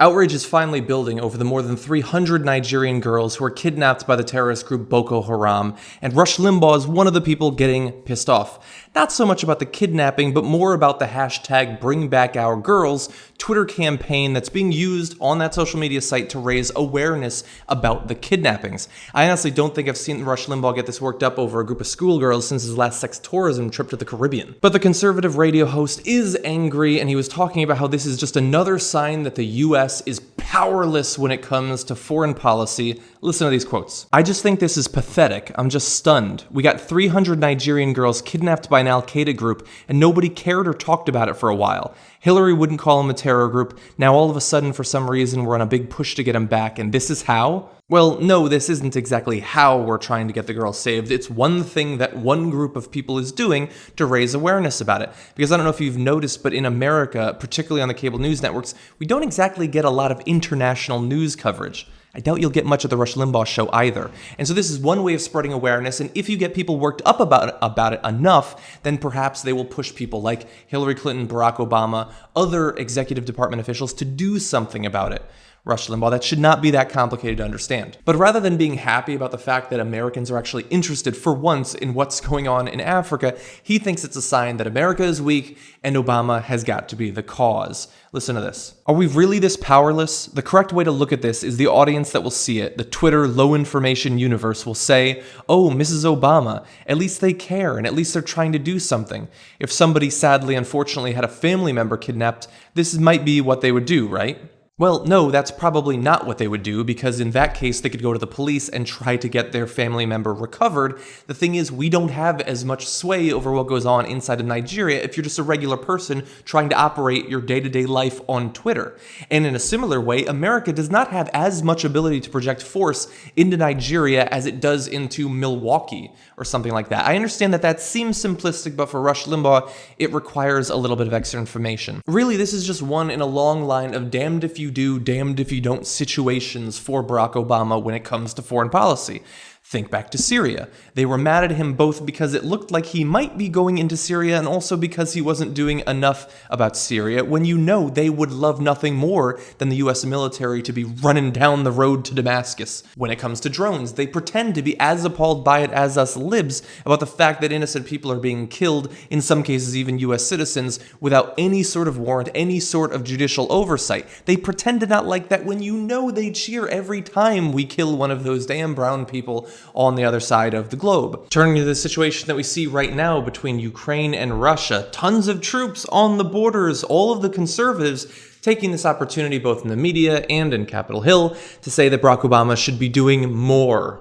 Outrage is finally building over the more than 300 Nigerian girls who were kidnapped by the terrorist group Boko Haram, and Rush Limbaugh is one of the people getting pissed off. Not so much about the kidnapping, but more about the hashtag bringbackourgirls Twitter campaign that's being used on that social media site to raise awareness about the kidnappings. I honestly don't think I've seen Rush Limbaugh get this worked up over a group of schoolgirls since his last sex tourism trip to the Caribbean. But the conservative radio host is angry, and he was talking about how this is just another sign that the US is powerless when it comes to foreign policy. Listen to these quotes. "I just think this is pathetic. I'm just stunned. We got 300 Nigerian girls kidnapped by an Al-Qaeda group, and nobody cared or talked about it for a while. Hillary wouldn't call them a terror group. Now all of a sudden, for some reason, we're on a big push to get them back, and this is how?" Well, no, this isn't exactly how we're trying to get the girls saved. It's one thing that one group of people is doing to raise awareness about it. Because I don't know if you've noticed, but in America, particularly on the cable news networks, we don't exactly get a lot of international news coverage. I doubt you'll get much of the Rush Limbaugh show either. And so this is one way of spreading awareness, and if you get people worked up about it enough, then perhaps they will push people like Hillary Clinton, Barack Obama, other executive department officials to do something about it. Rush Limbaugh, that should not be that complicated to understand. But rather than being happy about the fact that Americans are actually interested for once in what's going on in Africa, he thinks it's a sign that America is weak and Obama has got to be the cause. Listen to this. Are we really this powerless? The correct way to look at this is the audience that will see it. The Twitter low information universe will say, "Oh, Mrs. Obama, at least they care and at least they're trying to do something." If somebody sadly, unfortunately had a family member kidnapped, this might be what they would do, right? Well, no, that's probably not what they would do, because in that case, they could go to the police and try to get their family member recovered. The thing is, we don't have as much sway over what goes on inside of Nigeria if you're just a regular person trying to operate your day-to-day life on Twitter. And in a similar way, America does not have as much ability to project force into Nigeria as it does into Milwaukee or something like that. I understand that that seems simplistic, but for Rush Limbaugh, it requires a little bit of extra information. Really, this is just one in a long line of damned if you do, damned if you don't situations for Barack Obama when it comes to foreign policy. Think back to Syria. They were mad at him both because it looked like he might be going into Syria and also because he wasn't doing enough about Syria, when you know they would love nothing more than the US military to be running down the road to Damascus. When it comes to drones, they pretend to be as appalled by it as us libs about the fact that innocent people are being killed, in some cases even US citizens, without any sort of warrant, any sort of judicial oversight. They pretend to not like that when you know they cheer every time we kill one of those damn brown people on the other side of the globe. Turning to the situation that we see right now between Ukraine and Russia, tons of troops on the borders, all of the conservatives taking this opportunity both in the media and in Capitol Hill to say that Barack Obama should be doing more.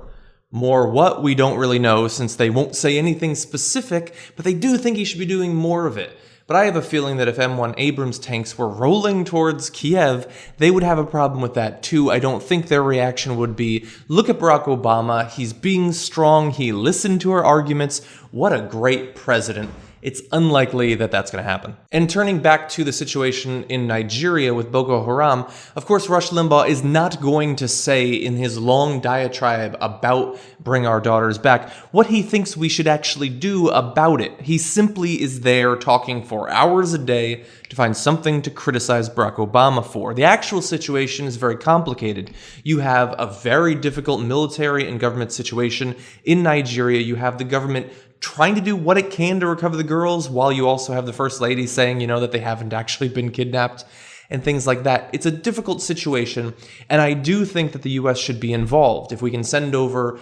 More what? We don't really know, since they won't say anything specific, but they do think he should be doing more of it. But I have a feeling that if M1 Abrams tanks were rolling towards Kiev, they would have a problem with that too. I don't think their reaction would be, look at Barack Obama, he's being strong, he listened to our arguments, what a great president. It's unlikely that that's going to happen. And turning back to the situation in Nigeria with Boko Haram, of course, Rush Limbaugh is not going to say in his long diatribe about Bring Our Daughters Back what he thinks we should actually do about it. He simply is there talking for hours a day to find something to criticize Barack Obama for. The actual situation is very complicated. You have a very difficult military and government situation in Nigeria. You have the government trying to do what it can to recover the girls, while you also have the First Lady saying, that they haven't actually been kidnapped and things like that. It's a difficult situation, and I do think that the US should be involved. If we can send over,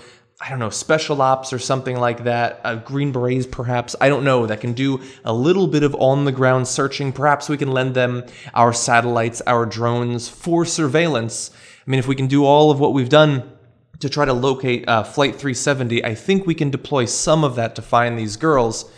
special ops or something like that, Green Berets perhaps, I don't know, that can do a little bit of on-the-ground searching. Perhaps we can lend them our satellites, our drones for surveillance. I mean, if we can do all of what we've done to try to locate Flight 370, I think we can deploy some of that to find these girls.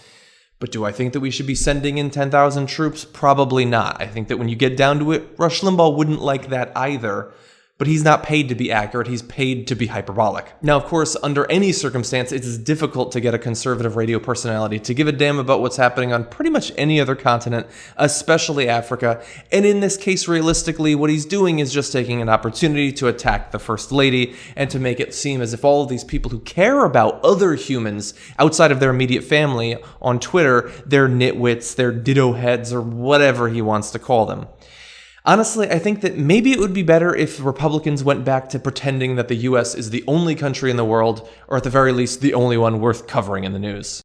But do I think that we should be sending in 10,000 troops? Probably not. I think that when you get down to it, Rush Limbaugh wouldn't like that either. But he's not paid to be accurate, he's paid to be hyperbolic. Now, of course, under any circumstance, it is difficult to get a conservative radio personality to give a damn about what's happening on pretty much any other continent, especially Africa. And in this case, realistically, what he's doing is just taking an opportunity to attack the First Lady and to make it seem as if all of these people who care about other humans outside of their immediate family on Twitter, they're nitwits, they're ditto heads, or whatever he wants to call them. Honestly, I think that maybe it would be better if Republicans went back to pretending that the US is the only country in the world, or at the very least, the only one worth covering in the news.